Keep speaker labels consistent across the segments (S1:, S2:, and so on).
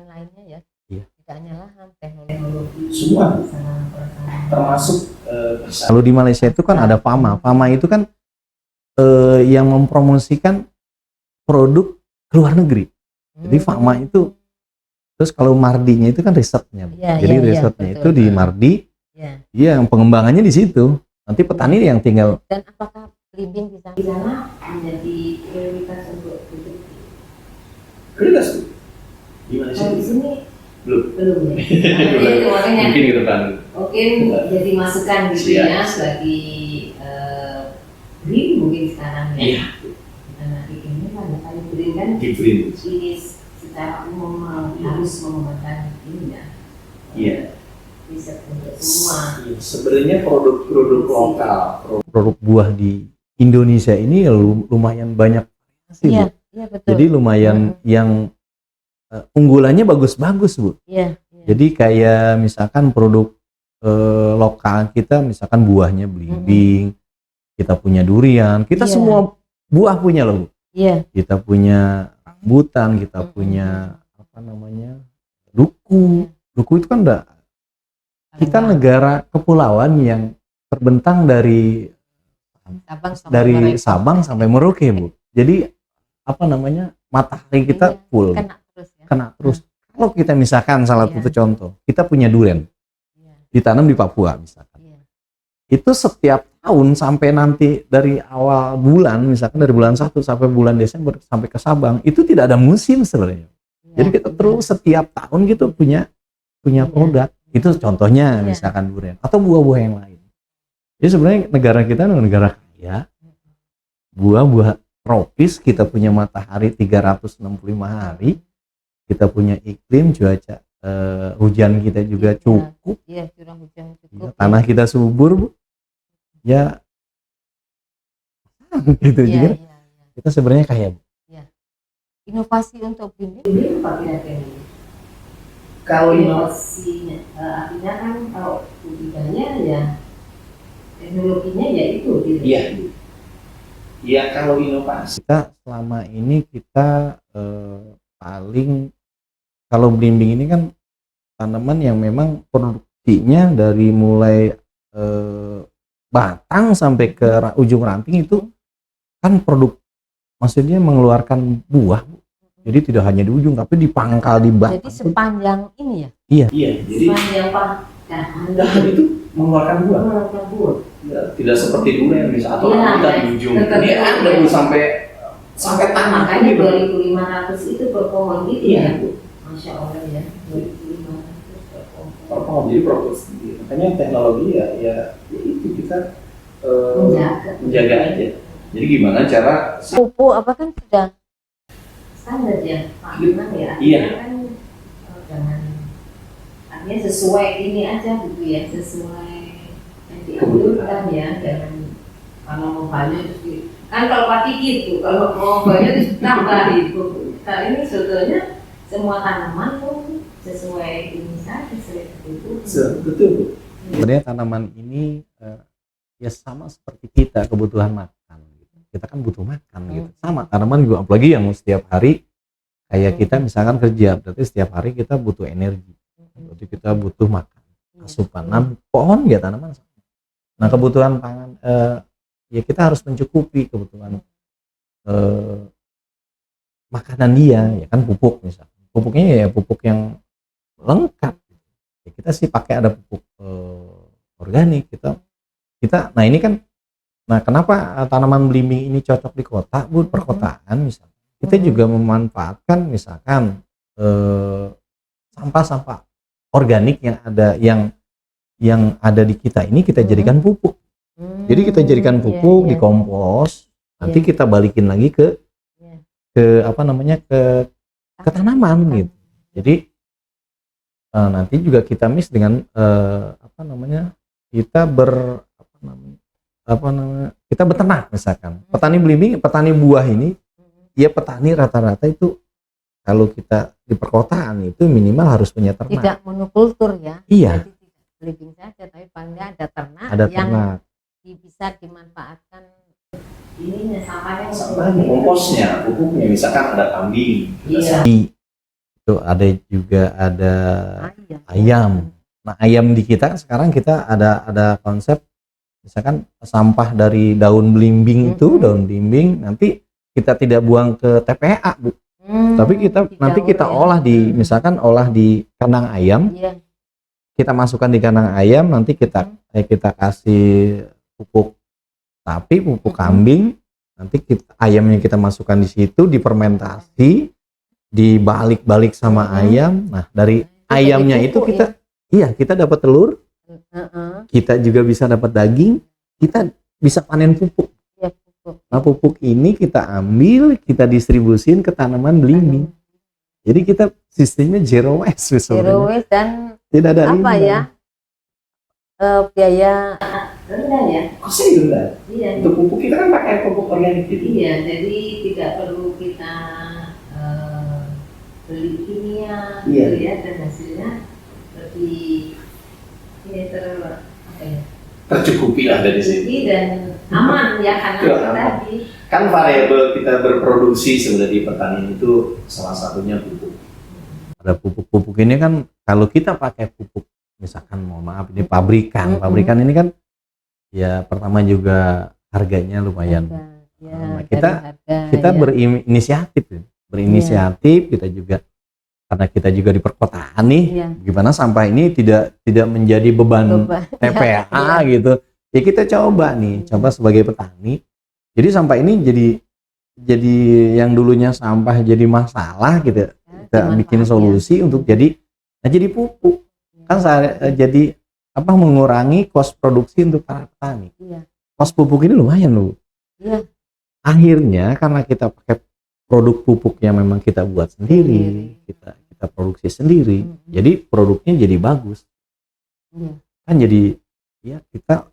S1: lainnya ya.
S2: Iya.
S1: Tidak hanya lahan, teknologi
S2: Semua. Termasuk kalau di Malaysia itu kan ada Fama. Fama itu kan yang mempromosikan produk ke luar negeri. Jadi Fama itu, terus kalau Mardinya itu kan risetnya. Jadi risetnya itu di Mardi. Iya, yang pengembangannya di situ. Nanti petani yang tinggal.
S1: Dan apakah Belimbing di sana menjadi prioritas untuk hidup?
S2: Prioritas tuh. Di Malaysia
S1: di sini belum ya.
S2: Mungkin ke depan.
S1: Mungkin jadi masukan gitu ya bagi green mungkin sekarang ya.
S2: Iya.
S1: Karena ini kan paling green kan.
S2: Green.
S1: Ini secara umum harus mengembangkan ini ya.
S2: Iya.
S1: Riset untuk semua.
S2: Sebenarnya produk lokal, produk buah di Indonesia ini lumayan banyak sih, Bu.
S1: Iya, betul.
S2: Jadi lumayan yang unggulannya bagus-bagus, Bu.
S1: Iya.
S2: Jadi kayak misalkan produk lokal kita, misalkan buahnya belimbing, kita punya durian, kita semua buah punya loh, Bu.
S1: Iya.
S2: Kita punya rambutan, kita punya apa namanya, duku. Duku itu kan kita negara kepulauan yang terbentang dari Sabang sampai Merauke, Bu. Jadi apa namanya, matahari kita full, kena terus. Kalau kita misalkan salah satu contoh, kita punya durian ditanam di Papua misalkan, itu setiap tahun sampai nanti dari awal bulan, misalkan dari bulan 1 sampai bulan Desember sampai ke Sabang, itu tidak ada musim sebenarnya. Jadi kita terus setiap tahun gitu punya produk. Itu contohnya misalkan durian atau buah-buah yang lain. Jadi sebenarnya negara kita negara kaya, buah-buah tropis, kita punya matahari 365 hari, kita punya iklim, cuaca, hujan kita juga cukup.
S1: Iya, curah hujan cukup.
S2: Tanah kita subur, Bu. Ya, gitu juga. Kita sebenarnya kaya, Bu.
S1: Inovasi untuk belimbing apa kira-kira? Kalau inovasinya artinya kan kalau budidaya ya teknologinya ya itu gitu.
S2: Iya, kalau inovasi kita selama ini kita paling, kalau belimbing ini kan tanaman yang memang produksinya dari mulai batang sampai ke ujung ranting itu kan maksudnya mengeluarkan buah. Jadi tidak hanya di ujung, tapi di pangkal, di batang.
S1: Jadi sepanjang ini ya?
S2: Iya. Jadi
S1: sepanjang
S2: dahan itu mengeluarkan buah. Ya, tidak seperti durian misalnya, atau kita di ujung. Ini ada sampai tanah.
S1: Makanya 2.500 itu per pohon gitu ya, Bu. Masya Allah ya, 2.500 per pohon.
S2: Jadi produksi. Makanya teknologi ya itu kita menjaga aja. Jadi gimana cara
S1: pupuk apa kan sudah standar ya, Pak, gimana ya? Kan jangan, artinya sesuai ini aja gitu ya, sesuai yang dianjurkan ya, jangan kalau mau banyak terus kan kalau pati gitu, kalau mau banyak terus tambahin pupuk. Nah ini sebetulnya semua tanaman pun sesuai ini saja, sesuai itu.
S2: Betul, Bu. Sebenarnya tanaman ini ya sama seperti kita, kebutuhan makan. Kita kan butuh makan gitu. Sama tanaman juga, apalagi yang setiap hari kayak kita misalkan kerja, berarti setiap hari kita butuh energi. Berarti kita butuh makan, asupan. Nah, pohon ya tanaman sama. Nah, kebutuhan pangan ya kita harus mencukupi kebutuhan makanan dia, ya kan pupuk misalnya. Pupuknya ya pupuk yang lengkap. Ya, kita sih pakai ada pupuk organik kita. Nah, ini kan, nah kenapa tanaman belimbing ini cocok di kota, Bu, perkotaan misalnya. Kita juga memanfaatkan misalkan sampah-sampah organik yang ada di kita ini kita jadikan pupuk. Jadi kita jadikan pupuk, dikompos, nanti kita balikin lagi ke apa namanya, ke tanaman gitu. Jadi nanti juga kita mix dengan apa namanya, kita kita beternak misalkan. Petani belimbing, petani buah ini, ya petani rata-rata itu kalau kita di perkotaan itu minimal harus punya ternak.
S1: Tidak monokultur ya.
S2: Iya.
S1: Jadi tidak belimbing saja, tapi paling ada ternak
S2: yang
S1: bisa dimanfaatkan ininya, sampahnya,
S2: komposnya, pupuknya, misalkan ada kambing.
S1: Iya.
S2: Itu ada juga ada ayam. Nah, ayam di kita sekarang kita ada konsep misalkan sampah dari daun belimbing itu, daun belimbing nanti kita tidak buang ke TPA, Bu. Tapi nanti kita olah di misalkan olah di kandang ayam. Kita masukkan di kandang ayam, nanti kita kasih pupuk sapi, pupuk kambing, nanti ayamnya kita masukkan di situ, difermentasi, dibalik-balik sama ayam. Nah, dari ayamnya itu kita dapat telur, kita juga bisa dapat daging, kita bisa panen pupuk. Nah, pupuk ini kita ambil, kita distribusin ke tanaman belimbing. Jadi kita sistemnya zero waste.
S1: Zero waste dan
S2: tidak ada
S1: apa ya? Biaya rendah ya.
S2: Kosnya rendah.
S1: Iya.
S2: Untuk pupuk kita kan pakai pupuk organik gitu.
S1: Iya, jadi tidak perlu kita beli kimia gitu ya, dan hasilnya lebih
S2: tercukupi lah dari sini
S1: dan aman ya, karena tadi
S2: kan variabel kita berproduksi sebenarnya di pertanian itu salah satunya pupuk. Ada pupuk ini kan kalau kita pakai pupuk misalkan mohon maaf ini pabrikan ini kan ya pertama juga harganya lumayan. Kita berinisiatif kita juga karena kita juga di perkotaan nih, gimana sampah ini tidak menjadi beban TPA gitu. Ya kita coba sebagai petani. Jadi sampah ini jadi yang dulunya sampah jadi masalah gitu. Kita bikin solusi untuk jadi pupuk. Kan jadi mengurangi kos produksi untuk para petani. Kos pupuk ini lumayan loh. Akhirnya karena kita pakai produk pupuk yang memang kita buat sendiri, kita produksi sendiri, jadi produknya jadi bagus. Kan jadi ya kita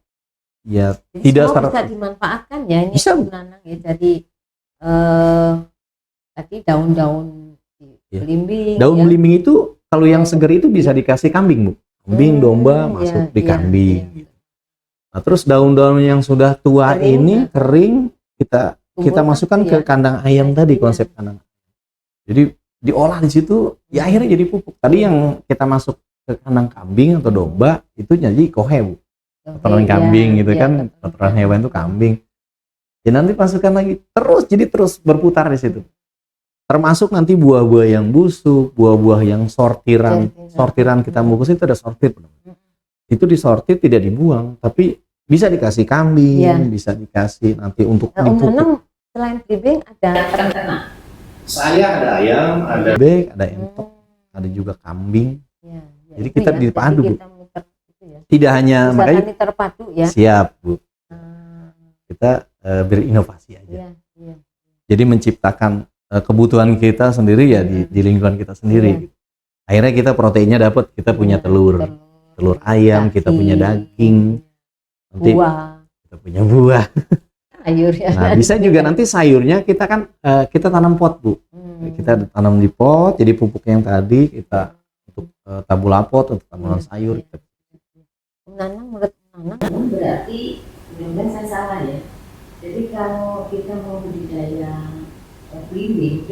S2: tidak
S1: bisa dimanfaatkan ya, ini
S2: bisa
S1: nanang ya. Jadi tadi daun-daun belimbing.
S2: Daun belimbing itu kalau yang segar itu bisa dikasih kambing, Bu. Kambing, domba masuk di kambing. Nah, terus daun-daun yang sudah tua kering kita masukkan ke kandang ayam tadi, konsep kandang. Jadi diolah di situ, ya akhirnya jadi pupuk. Tadi yang kita masuk ke kandang kambing atau domba itu jadi kohe, Bu. Kotoran kambing gitu kan, kotoran hewan itu kambing. Ya nanti masukkan lagi, terus berputar di situ. Termasuk nanti buah-buah yang busuk, buah-buah yang sortiran kita bungkus itu ada sortir. Itu disortir tidak dibuang, tapi bisa dikasih kambing, bisa dikasih nanti untuk dipupuk.
S1: Selain belimbing ada ternak.
S2: Saya ada ayam, ada bebek, ada entok, ada juga kambing. Jadi kita dipadu, Bu. Tidak hanya makanya
S1: terpadu ya.
S2: Siap, Bu. Kita berinovasi aja. Jadi menciptakan kebutuhan kita sendiri ya di lingkungan kita sendiri. Akhirnya kita proteinnya dapat, kita punya telur ayam, kita punya daging, nanti kita punya buah.
S1: Sayurnya.
S2: Nah, bisa juga nanti sayurnya kita kan kita tanam pot, Bu. Kita tanam di pot, jadi pupuk yang tadi kita untuk tabula pot untuk taburan sayur.
S1: Menurut Nanang berarti benar-benar saya salah ya. Jadi kalau kita mau budidaya belimbing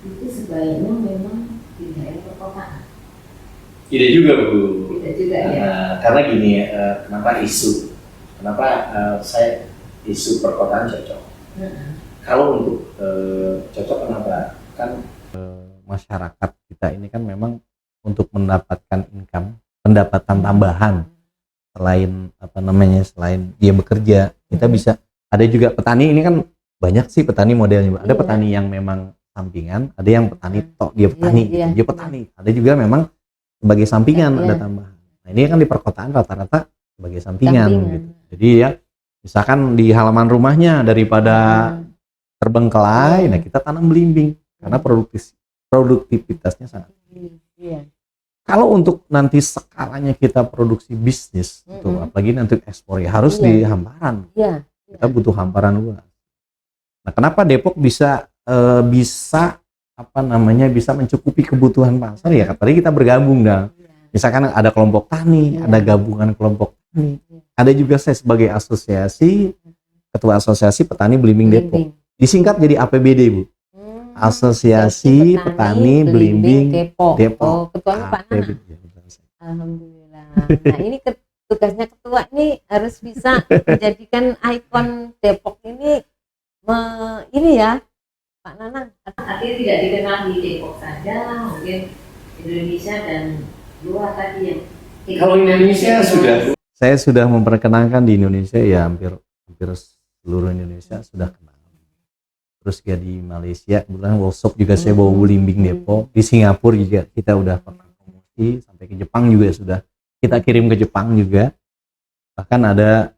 S1: itu sebaiknya memang di daerah perkotaan.
S2: Tidak juga, Bu.
S1: Tidak juga ya.
S2: Karena gini, kenapa saya isu perkotaan cocok. Kalau untuk cocok kenapa? Kan masyarakat kita ini kan memang untuk mendapatkan pendapatan tambahan selain dia bekerja, kita bisa ada juga petani ini kan banyak sih petani modelnya. Ada petani yang memang sampingan, ada yang petani dia petani. Ada juga memang sebagai sampingan ada tambahan. Nah, ini kan di perkotaan rata-rata sebagai sampingan. Gitu. Jadi ya misalkan di halaman rumahnya daripada terbengkelai, nah kita tanam belimbing karena produktivitasnya sangat tinggi. Kalau untuk nanti skalanya kita produksi bisnis, itu apalagi nanti ekspor ya harus di hamparan. Kita butuh hamparan luas. Nah, kenapa Depok bisa mencukupi kebutuhan pasar ya? Tadi kita bergabung misalkan ada kelompok tani, ada gabungan kelompok tani, ada juga saya sebagai ketua asosiasi petani belimbing Depok. Disingkat jadi APBD, Bu. Asosiasi Petani Belimbing Depok.
S1: Oh, ketuanya Pak Nanang. Alhamdulillah. Nah, ini tugasnya ketua ini harus bisa menjadikan ikon Depok ini ya Pak Nanang. Artinya tidak dikenal di Depok saja, mungkin Indonesia dan luar tadi yang.
S2: Kalau Indonesia sudah. Saya sudah memperkenalkan di Indonesia ya hampir seluruh Indonesia sudah kenal. Terus ya di Malaysia, kebetulan workshop juga saya bawa belimbing Depok. Di Singapura juga kita udah pernah promosi, sampai ke Jepang juga sudah kita kirim ke Jepang juga. Bahkan ada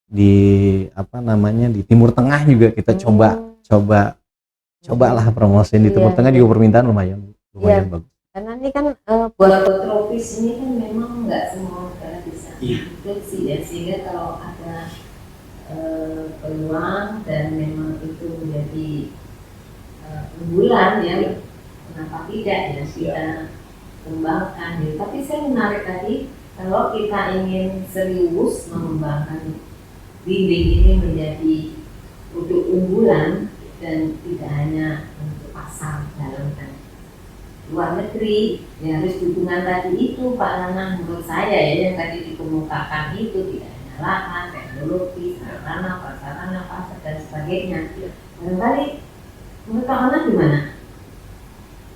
S2: di di Timur Tengah juga kita cobalah promosi di Timur Tengah juga permintaan lumayan bagus.
S1: Karena ini kan buat tropis ini kan memang nggak semua negara bisa produksi ya, sehingga kalau ada peluang dan memang itu menjadi unggulan ya, kenapa tidak ya kita kembangkan gitu. Tapi saya menarik tadi kalau kita ingin serius mengembangkan belimbing ini menjadi produk unggulan dan tidak hanya untuk pasar dalam dan luar negeri, ya harus dukungan tadi itu Pak Nanang menurut saya ya yang tadi dikemukakan itu tidak hanya lahan, teknologi, sarana, prasarana, pasar dan sebagainya. Barangkali menurut Pak Nanang gimana?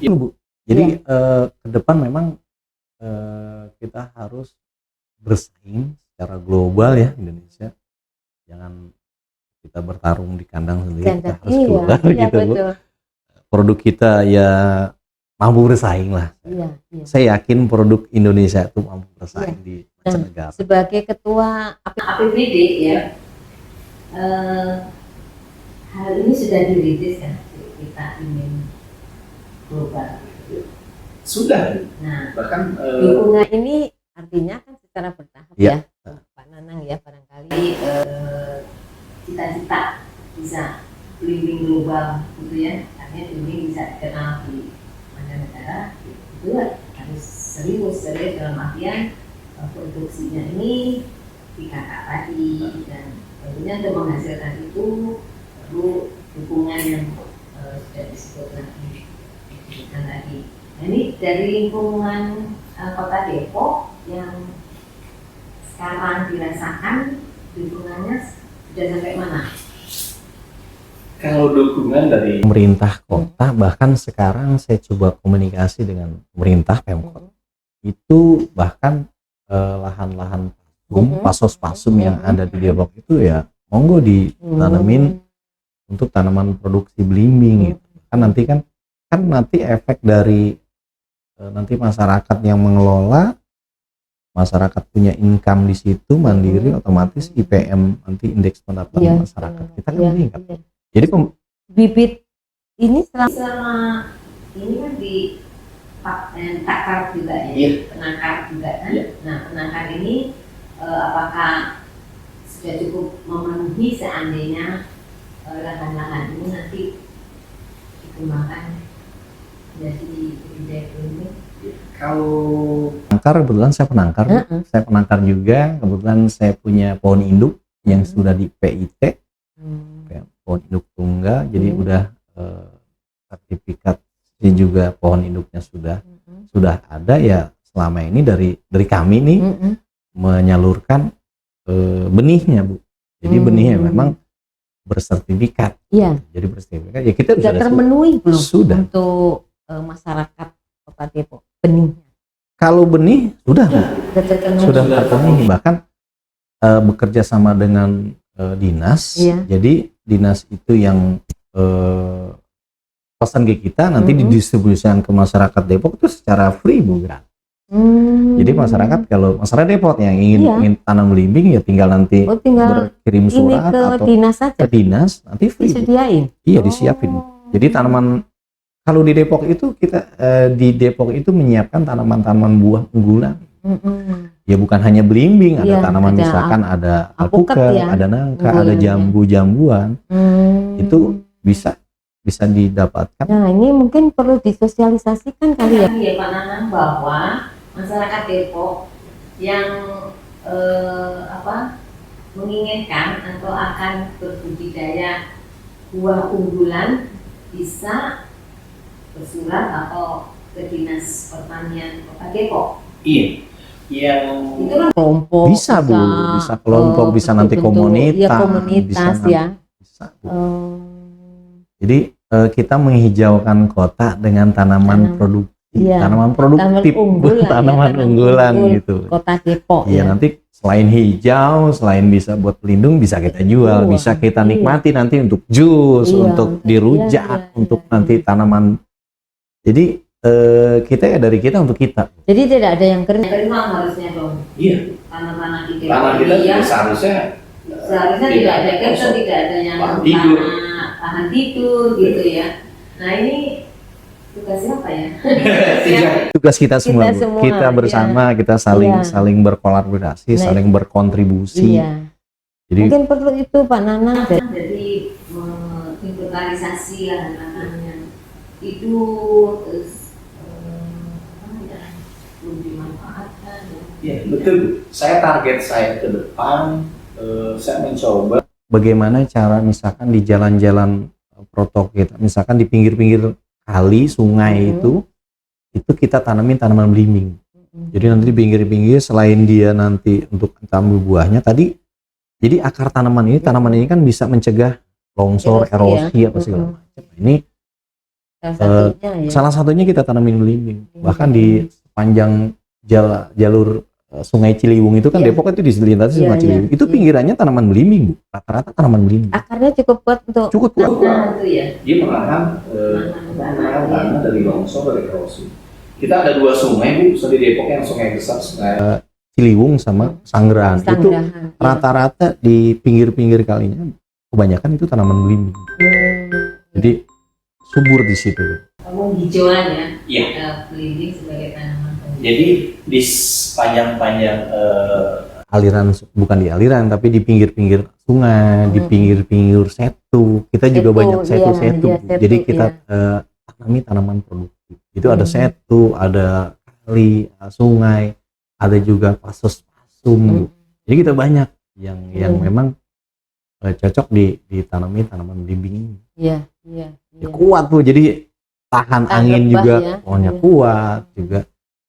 S2: Iya Bu. Jadi ke depan memang kita harus bersaing secara global ya Indonesia. Jangan kita bertarung di kandang sendiri, kita harus keluar gitu Bu. Produk kita ya mampu bersaing lah. Saya yakin produk Indonesia itu mampu bersaing di mancanegara.
S1: Sebagai ketua APBD ya, hal ini sudah dirintis kan, kita ingin global.
S2: Sudah.
S1: Nah, bahkan dukungan ini artinya kan secara bertahap ya, Pak Nanang ya, barangkali cita-cita bisa belimbing global gitu ya, artinya belimbing bisa dikenal di negara itu harus serius dalam artian produksinya ini dikakak tadi dan tentunya untuk menghasilkan itu perlu dukungan yang sudah disebutkan tadi. Nah, ini dari lingkungan Kota Depok yang sekarang dirasakan dukungannya sudah sampai mana?
S2: Kalau dukungan dari pemerintah kota, bahkan sekarang saya coba komunikasi dengan pemerintah Pemkot, itu bahkan lahan-lahan pasos-pasum yang ada di Depok itu ya monggo ditanamin untuk tanaman produksi belimbing gitu. Kan nanti efek dari nanti masyarakat yang mengelola, masyarakat punya income di situ mandiri, otomatis IPM nanti indeks pendapatan masyarakat kita kan meningkat. Jadi
S1: bibit ini selama ini kan di takar juga ya, penangkar juga kan. Nah, penangkar ini apakah sudah cukup memenuhi seandainya lahan-lahan ini nanti dikembangkan menjadi budidaya belimbing?
S2: Kalau penangkar, kebetulan saya penangkar, saya penangkar juga. Kebetulan saya punya pohon induk yang sudah di PIT. Pohon induk tunggal, jadi udah sertifikat juga pohon induknya sudah ada ya. Selama ini dari kami nih menyalurkan benihnya Bu. Jadi benihnya memang bersertifikat. Jadi bersertifikat ya kita
S1: sudah termenuhi belum
S2: sudah
S1: untuk masyarakat Kota Depok benihnya?
S2: Kalau benih sudah Bu. Sudah terpenuhi, bahkan bekerja sama dengan dinas. Jadi dinas itu yang pesan ke kita nanti didistribusikan ke masyarakat Depok itu secara free Bu, gratis. Jadi masyarakat, kalau masyarakat Depok yang ingin tanam belimbing ya tinggal nanti berkirim surat atau ke dinas nanti free.
S1: Disediain?
S2: Iya, disiapin. Jadi tanaman kalau di Depok itu kita di Depok itu menyiapkan tanaman-tanaman buah unggulan. Ya bukan hanya belimbing, ada tanaman misalkan ada alpukat, ada nangka, ada jambu-jambuan. Itu bisa didapatkan.
S1: Nah, ini mungkin perlu disosialisasikan kali ya. Iya Pak Nanang, bahwa masyarakat Depok yang menginginkan atau akan berbudidaya buah unggulan bisa bersurat atau ke Dinas Pertanian Kota Depok.
S3: Iya, yang
S1: Itu kan kelompok,
S2: bisa Bu, bisa kelompok, bisa nanti komunitas,
S1: ya komunitas
S2: bisa,
S1: ya.
S2: Bisa, Bu. Jadi kita menghijaukan kota dengan tanaman produktif, tanaman produktif, tanaman unggulan gitu.
S1: Kota Depok.
S2: Iya, nanti selain hijau, selain bisa buat pelindung, bisa kita jual, bisa kita nikmati nanti untuk jus, untuk dirujak, untuk nanti tanaman. Jadi kita ya dari kita untuk kita.
S1: Jadi tidak ada yang kering harusnya dong.
S3: Iya.
S1: Tanah-tanah di Depok.
S3: Tanah kita seharusnya
S1: tidak ada kering, tidak ada yang tahan tidur gitu ya. Nah ini tugas siapa ya?
S2: Tugas kita semua, Bu. Kita bersama, kita saling berkolaborasi, saling berkontribusi.
S1: Iya.
S2: Jadi
S1: mungkin perlu itu Pak Nana. Jadi inventarisasi lahan-lahannya itu belum dimanfaatkan.
S3: Ya betul. Target saya ke depan, saya mencoba
S2: bagaimana cara misalkan di jalan-jalan protokol kita, misalkan di pinggir-pinggir kali, sungai itu kita tanamin tanaman belimbing. Jadi nanti di pinggir-pinggir selain dia nanti untuk tumbuh buahnya tadi, jadi akar tanaman ini kan bisa mencegah longsor, erosi apa segala macam. Ini salah satunya kita tanamin belimbing. Bahkan di sepanjang jalur Sungai Ciliwung itu kan Depok itu dilintasi Sungai Ciliwung. Itu pinggirannya tanaman belimbing, Bu. Rata-rata tanaman belimbing. Akarnya cukup kuat untuk
S3: dia menahan tanah dari longsor, dari erosi. Kita ada 2 sungai, Bu, di Depok yang sungai besar, sungai
S2: Ciliwung sama Sanggeran. Itu rata-rata di pinggir-pinggir kalinya kebanyakan itu tanaman belimbing. Jadi subur di situ.
S1: Hijauan ya. Iya. Belimbing sebagai tanaman.
S3: Jadi di sepanjang
S2: aliran, bukan di aliran tapi di pinggir-pinggir sungai, di pinggir-pinggir setu, kita juga banyak setu. Jadi kita tanami tanaman produktif. Itu ada setu, ada kali, sungai, ada juga pasus-pasum. Jadi kita banyak yang memang cocok ditanami tanaman belimbing ini. Iya. Kuat Bu, jadi tahan angin juga, pohonnya kuat juga.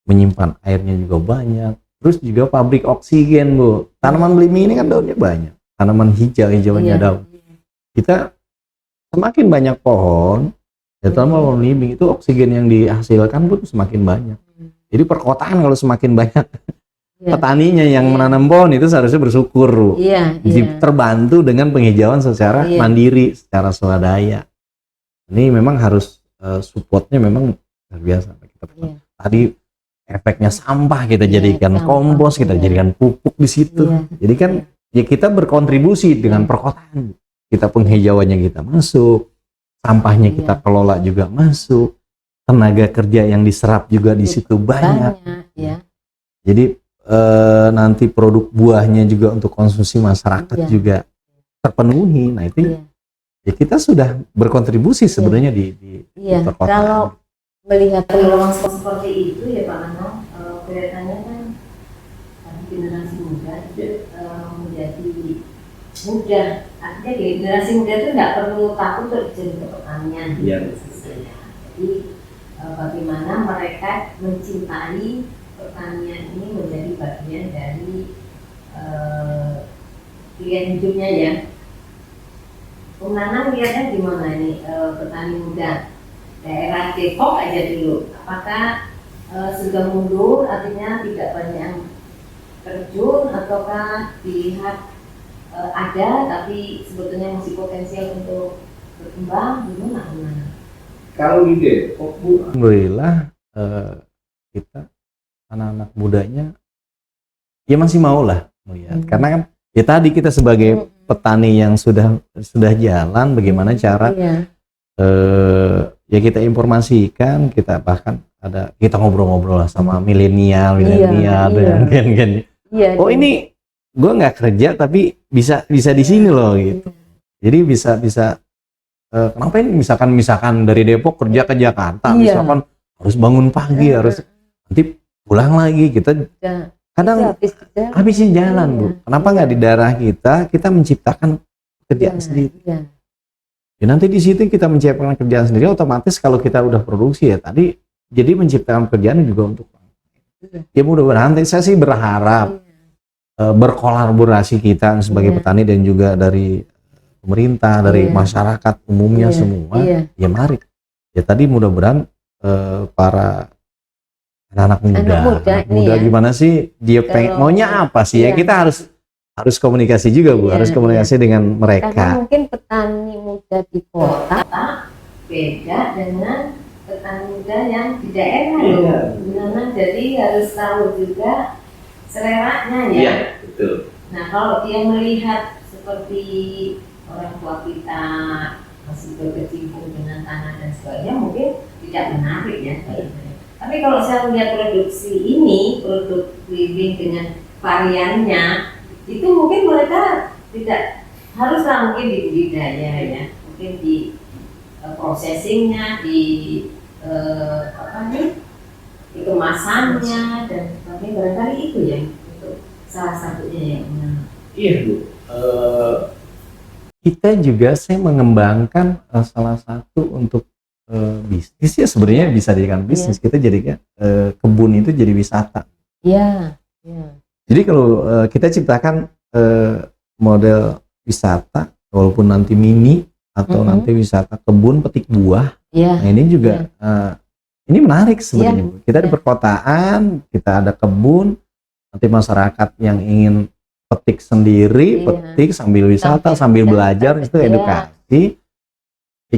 S2: Menyimpan airnya juga banyak, terus juga pabrik oksigen Bu. Tanaman belimbing ini kan daunnya banyak, tanaman hijaunya daun. Kita semakin banyak pohon, ya tanaman belimbing itu oksigen yang dihasilkan pun semakin banyak. Jadi perkotaan kalau semakin banyak petaninya yang menanam pohon itu seharusnya bersyukur Bu. Terbantu dengan penghijauan secara mandiri, secara swadaya. Ini memang harus supportnya memang luar biasa. Tadi efeknya sampah kita jadikan kompos, kita jadikan pupuk di situ. Jadi kan ya kita berkontribusi dengan perkotaan. Kita penghijauannya kita masuk, sampahnya kita kelola juga masuk, tenaga kerja yang diserap juga di situ banyak. Jadi nanti produk buahnya juga untuk konsumsi masyarakat juga terpenuhi. Nah itu ya kita sudah berkontribusi sebenarnya di perkotaan.
S1: Kalau melihat peluang seperti itu ya Pak Nana, kelihatannya kan generasi muda menjadi mudah. Artinya generasi muda itu nggak perlu takut terjun ke pertanian. Jadi bagaimana mereka mencintai pertanian ini menjadi bagian dari pilihan hidupnya ya. Bung Nana melihatnya gimana ini petani muda daerah Depok aja dulu, apakah sudah mundur, artinya tidak banyak terjun, ataukah dilihat ada tapi sebetulnya masih potensial untuk berkembang, gimana?
S3: Kalau di Depok Bu,
S2: alhamdulillah kita anak-anak mudanya ya masih mau lah melihat, karena kan ya tadi kita sebagai petani yang sudah jalan, bagaimana cara ya kita informasikan, kita bahkan kita ngobrol-ngobrol lah sama milenial dan gen. Oh ini gue nggak kerja tapi bisa di sini loh gitu. Jadi bisa kenapa ini misalkan dari Depok kerja ke Jakarta, misalkan harus bangun pagi, harus nanti pulang lagi, kita kadang habisin jalan Bu. Kenapa nggak di daerah kita menciptakan pekerjaan sendiri? Ya, nanti di situ kita menciptakan kerjaan sendiri, otomatis kalau kita udah produksi ya tadi, jadi menciptakan kerjaan juga untuk ya mudah-mudahan saya sih berharap berkolaborasi kita sebagai petani dan juga dari pemerintah, dari masyarakat umumnya semua, ya mari. Ya tadi mudah-mudahan para anak muda gimana sih dia maunya apa sih ya, kita harus komunikasi juga Bu, harus komunikasi dengan mereka.
S1: Karena mungkin petani muda di kota beda dengan petani muda yang di daerah loh. Gimana, jadi harus tahu juga seleranya ya.
S3: Iya, betul.
S1: Nah kalau dia melihat seperti orang tua kita masih berkecimpung dengan tanah dan sebagainya, mungkin tidak menarik ya. Tapi kalau saya melihat produksi ini, produk living dengan variannya, itu mungkin mereka tidak haruslah mungkin di budidaya ya, mungkin di processingnya, di di kemasannya dan sebagainya, barangkali itu ya untuk salah satunya yang
S3: iya Bu.
S2: Kita juga saya mengembangkan salah satu untuk bisnis ya, sebenarnya bisa dijadikan bisnis. Kita jadikan kebun itu jadi wisata.
S1: Iya.
S2: Jadi kalau kita ciptakan model wisata, walaupun nanti mini atau nanti wisata kebun petik buah, nah ini juga ini menarik sebenarnya. Kita di perkotaan, kita ada kebun, nanti masyarakat yang ingin petik sendiri, petik sambil wisata, sambil belajar, itu edukasi. Ya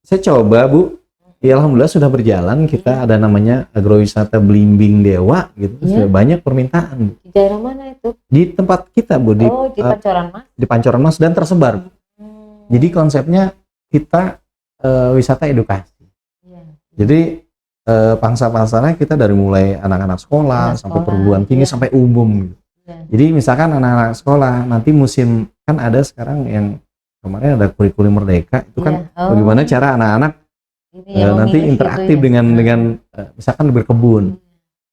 S2: saya coba Bu, ya alhamdulillah sudah berjalan. Kita ada namanya agrowisata Belimbing Dewa gitu, sudah banyak permintaan.
S1: Di daerah mana itu?
S2: Di tempat kita Bu, di
S1: Pancoran Mas.
S2: Di Pancoran Mas dan tersebar. Jadi konsepnya kita wisata edukasi. Jadi pangsa-pasarnya kita dari mulai anak-anak sekolah sampai perguruan tinggi sampai umum gitu. Jadi misalkan anak-anak sekolah nanti musim, kan ada sekarang yang kemarin ada kurikulum merdeka itu kan bagaimana cara anak-anak nanti interaktif gitu ya? dengan misalkan berkebun.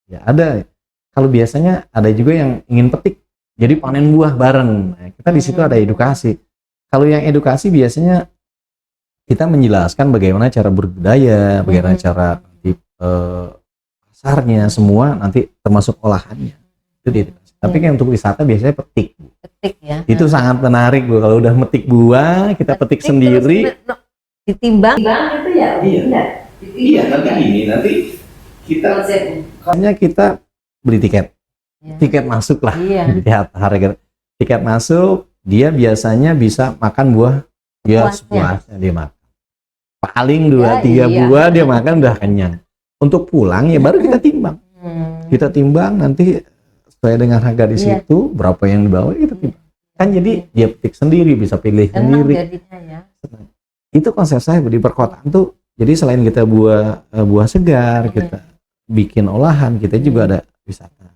S2: Ya ada. Kalau biasanya ada juga yang ingin petik, jadi panen buah bareng. Nah, kita di situ ada edukasi. Kalau yang edukasi biasanya kita menjelaskan bagaimana cara berbudaya, bagaimana cara pasarnya, semua nanti termasuk olahannya. Itu edukasi. Tapi kan untuk wisata biasanya petik.
S1: Petik ya.
S2: Itu sangat menarik Bu. Kalau udah metik buah, kita petik sendiri.
S1: Ditimbang itu ya.
S3: Iya, nanti kita
S2: hanya kita beli tiket. Tiket masuk lah. Lihat harga tiket masuk, dia biasanya bisa makan buah dia sepuasnya dia makan. Paling 2-3 buah dia makan udah kenyang. Untuk pulang ya baru kita timbang. Kita timbang nanti sesuai dengan harga di situ, berapa yang dibawa kita timbang. Kan jadi dia petik sendiri, bisa pilih sendiri. Itu konsep saya di perkotaan tuh. Jadi selain kita buah segar, kita bikin olahan, kita juga ada wisata.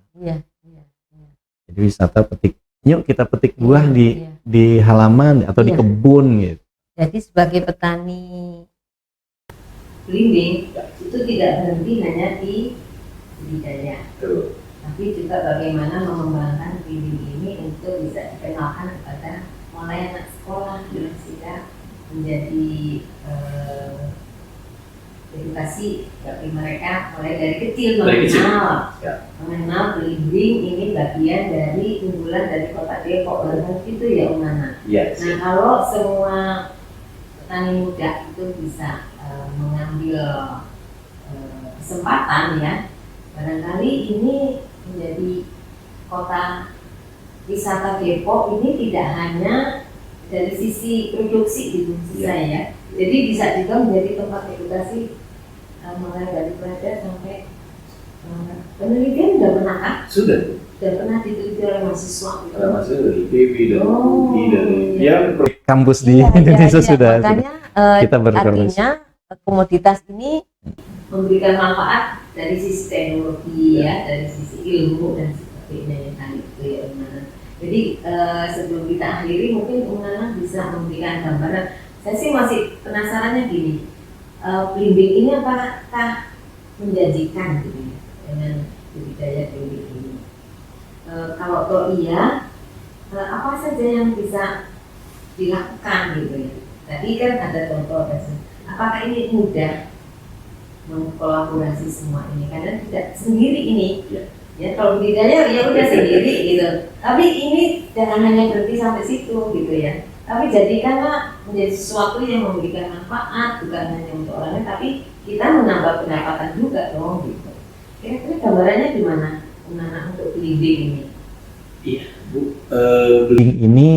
S2: Jadi wisata petik. Yuk kita petik buah di halaman atau di kebun gitu.
S1: Jadi sebagai petani belimbing itu tidak berhenti hanya di budidaya, tapi juga bagaimana mengembangkan belimbing ini untuk bisa dikenalkan kepada mulai anak sekolah yang sudah menjadi edukasi bagi mereka mulai dari kecil mengenal belimbing ini bagian dari unggulan dari Kota Depok itu ya Nana. Nah kalau semua petani muda itu bisa mengambil kesempatan ya, barangkali ini menjadi kota wisata Depok ini tidak hanya dari sisi produksi gitu saya, jadi bisa juga menjadi tempat edukasi mulai dari pelajar sampai penelitian sudah pernah kan? Sudah pernah diteliti oleh mahasiswa gitu.
S3: Mahasiswa dari IPB dan UI dari
S2: kampus di Indonesia sudah.
S1: Makanya
S2: kita
S1: artinya komoditas ini memberikan manfaat dari sisi teknologi ya, dari sisi ilmu dan sebagainya yang tadi itu ya Nana. Jadi sebelum kita akhiri mungkin Nana bisa memberikan gambaran. Saya sih masih penasarannya gini, belimbing ini apakah menjanjikan gitu ya dengan budidaya belimbing ini? Kalau toh iya, apa saja yang bisa dilakukan gitu ya Tadi kan ada contoh, apakah ini mudah mengkolaborasi semua ini? Karena tidak sendiri ini. Ya kalau budidaya ya udah sendiri gitu. Tapi ini jangan hanya berhenti sampai situ gitu ya. Tapi jadikanlah menjadi sesuatu yang memberikan manfaat bukan hanya untuk orangnya, tapi kita menambah pendapatan juga dong gitu. Kira-kira gambarannya gimana untuk belimbing ini?
S3: Iya, Bu.
S2: Belimbing ini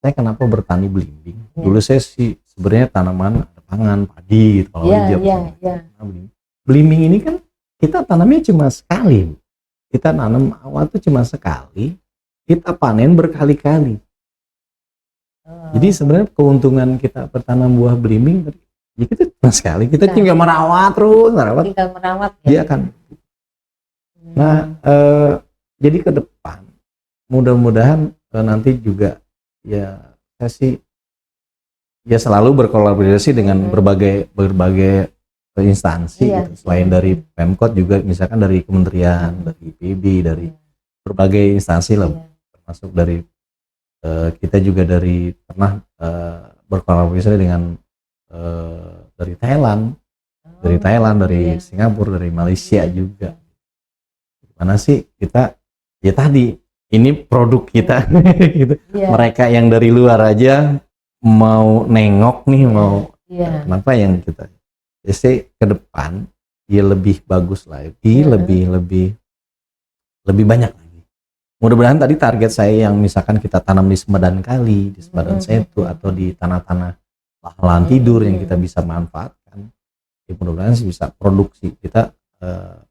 S2: saya kenapa bertani belimbing? Dulu saya sih sebenarnya tanaman pangan, padi gitu kalau hijau. Belimbing ini kan kita tanamnya cuma sekali. Kita nanam awal tuh cuma sekali, kita panen berkali-kali. Jadi sebenarnya keuntungan kita bertanam buah belimbing ya kita cuma sekali, kita tinggal merawat terus,
S1: tinggal merawat ya.
S2: Dia akan. Nah, jadi ke depan mudah-mudahan nanti juga ya saya sih ya selalu berkolaborasi dengan berbagai instansi gitu. Selain dari Pemkot juga misalkan dari kementerian, dari IPB, dari berbagai instansi lah, termasuk dari kita juga pernah berkolaborasi dengan dari Thailand, dari Singapura, dari Malaysia juga. Gimana sih kita ya tadi ini produk kita gitu. Mereka yang dari luar aja mau nengok nih kenapa yang kita ke depan ya lebih bagus lagi, lebih banyak lagi. Mudah-mudahan tadi target saya yang misalkan kita tanam di sempadan kali, di sempadan setu atau di tanah-tanah lahan tidur yang kita bisa manfaatkan. Ya mudah-mudahan sih bisa produksi kita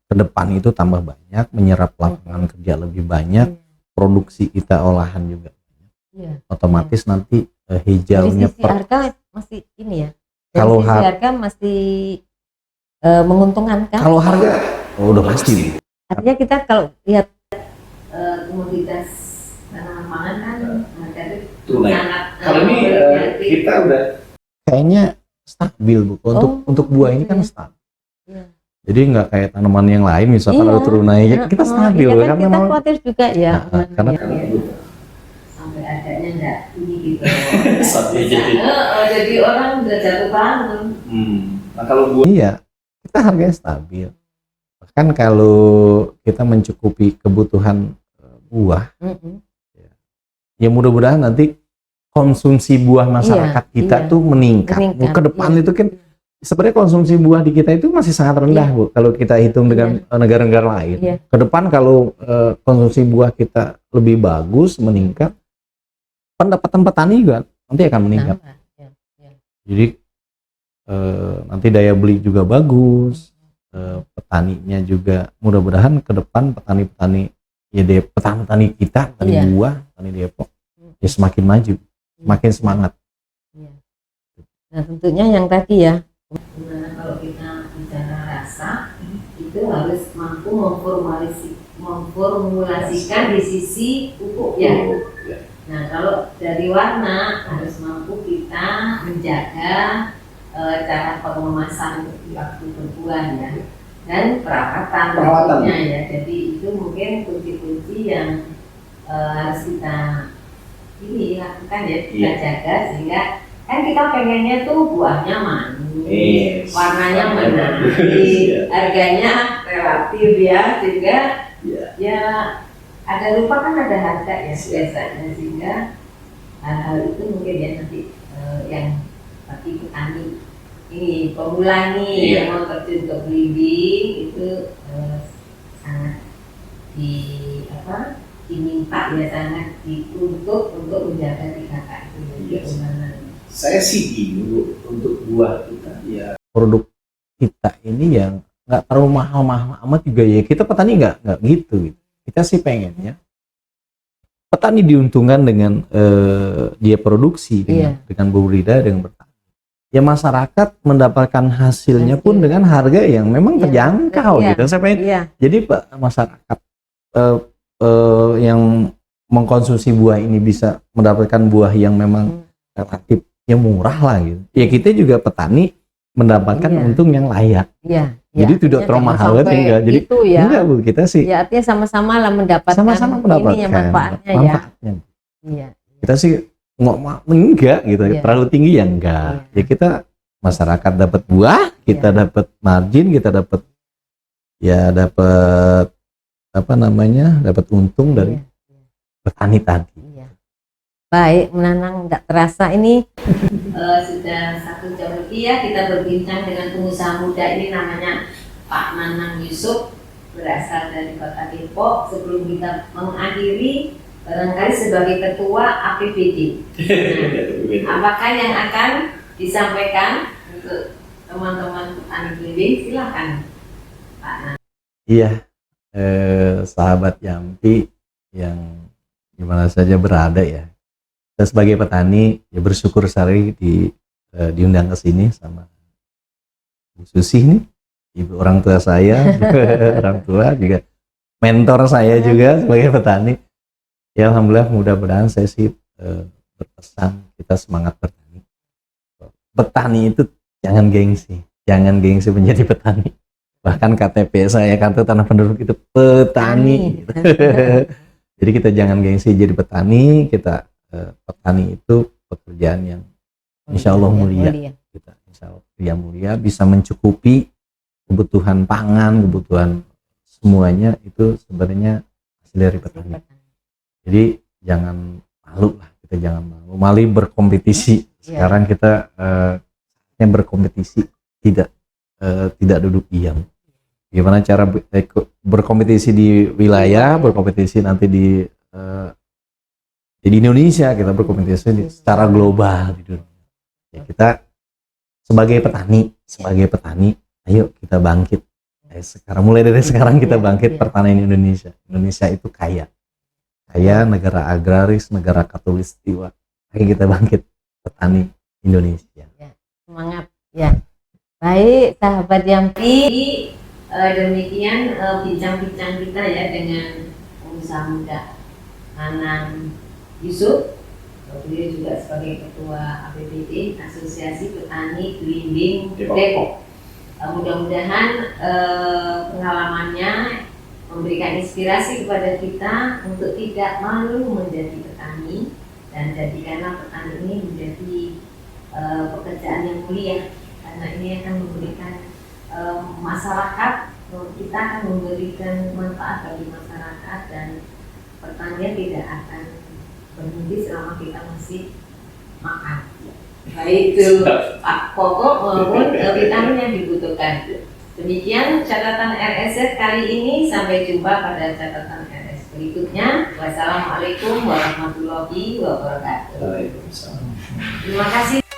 S2: ke depan itu tambah banyak, menyerap lapangan kerja lebih banyak, produksi kita olahan juga banyak. Otomatis nanti hijaunya
S1: dari sisi harga masih ini ya.
S2: Kalau
S1: harga masih menguntungkan kan?
S2: Kalau harga udah pasti.
S1: Artinya kita kalau lihat komoditas tanaman pangan kan harga itu sangat.
S3: Kalau ini kita udah
S2: kayaknya stabil Bu. Untuk buah ini kan stabil. Jadi nggak kayak tanaman yang lain misalkan ada turun naik, kita stabil
S1: kan kita khawatir juga ya.
S2: Karena
S1: sampai adanya enggak ini gitu.
S3: jadi
S1: jadi orang udah jatuh bangun.
S3: Nah kalau buah
S2: kita harganya stabil. Bahkan kalau kita mencukupi kebutuhan buah, ya mudah-mudahan nanti konsumsi buah masyarakat kita tuh meningkat. Ke depan itu kan sebenarnya konsumsi buah di kita itu masih sangat rendah Bu. Kalau kita hitung dengan negara-negara lain. Ke depan kalau konsumsi buah kita lebih bagus, meningkat, pendapatan petani juga nanti akan meningkat. Jadi nanti daya beli juga bagus, petaninya juga mudah-mudahan ke depan petani-petani kita, petani buah, petani Depok ya semakin maju, semakin semangat.
S1: Nah tentunya yang tadi ya, kalau kita bicara rasa itu harus mampu memformulasikan di sisi pupuk ya. Nah kalau dari warna harus mampu kita menjaga cara pengemasan waktu berbuah ya, dan perawatannya ya. Jadi itu mungkin kunci-kunci yang harus kita lakukan ya, kita jaga sehingga kan kita pengennya tuh buahnya manis, warnanya menarik, harganya relatif ya, sehingga ya ada lupa kan ada harga ya biasanya, sehingga hal-hal itu mungkin ya nanti yang bagi petani ini pemula nih yang mau terjun ke belimbing itu sangat diminta ya, sangat dituntut untuk menjaga 3K itu.
S3: Saya sih gini untuk buah kita ya.
S2: Produk kita ini yang nggak terlalu mahal-mahal amat juga ya. Kita petani nggak gitu. Kita sih pengennya petani diuntungkan dengan dia produksi dengan budidaya, dengan bertani. Ya masyarakat mendapatkan hasilnya pun dengan harga yang memang terjangkau gitu. Saya pengen jadi masyarakat yang mengkonsumsi buah ini bisa mendapatkan buah yang memang relatif murah lah gitu. Ya kita juga petani mendapatkan untung yang layak. Jadi tidak terlalu mahal tinggal. Jadi enggak Bu, kita sih.
S1: Ya artinya sama-sama lah mendapatkan
S2: manfaatnya.
S1: Iya.
S2: Kita sih enggak gitu, terlalu tinggi ya enggak. Ya kita masyarakat dapat buah, kita dapat margin, kita dapat dapat untung dari petani tadi.
S1: Baik, Menanang, tidak terasa ini sudah 1 jam lebih ya kita berbincang dengan pengusaha muda ini, namanya Pak Nanang Yusuf, berasal dari Kota Depok. Sebelum kita mengakhiri, barangkali sebagai ketua APBD, apakah yang akan disampaikan untuk teman-teman petani keliling? Silakan, Pak Nanang.
S2: Iya, sahabat Yampi yang dimana saja berada ya. Saya sebagai petani ya bersyukur sekali diundang ke sini sama Bu Susi nih, ibu orang tua saya, orang tua juga mentor saya juga sebagai petani. Ya alhamdulillah, mudah-mudahan saya sih berpesan kita semangat bertani. Petani itu jangan gengsi menjadi petani. Bahkan KTP saya, kartu tanah penduduk itu petani. Jadi kita jangan gengsi jadi petani, kita petani itu pekerjaan yang insya Allah mulia. Kita insya Allah mulia, bisa mencukupi kebutuhan pangan, kebutuhan semuanya itu sebenarnya hasil dari petani. Jadi jangan malu lah, kita jangan malu berkompetisi. Sekarang kita yang berkompetisi, tidak duduk diam. Gimana cara berkompetisi di wilayah, berkompetisi nanti di Indonesia, kita berkompetisi secara global di dunia. Ya, kita sebagai petani, ayo kita bangkit. Mulai dari sekarang kita bangkit pertanian Indonesia. Indonesia itu kaya, negara agraris, negara katulistiwa. Ayo kita bangkit, petani Indonesia.
S1: Semangat ya. Baik, sahabat Yampi, demikian bincang-bincang kita ya dengan pengusaha muda Nanang Yusuf. Beliau juga sebagai ketua APBD, Asosiasi Petani Belimbing Depok. Mudah-mudahan pengalamannya memberikan inspirasi kepada kita untuk tidak malu menjadi petani, dan jadikanlah petani ini menjadi pekerjaan yang mulia, karena ini akan memberikan masyarakat, kita akan memberikan manfaat bagi masyarakat, dan pertanian tidak akan berhenti selama kita masih makan. Baik itu pokok maupun vitamin yang dibutuhkan. Demikian catatan RSZ kali ini, sampai jumpa pada catatan RS berikutnya. Wassalamualaikum warahmatullahi wabarakatuh. Terima kasih.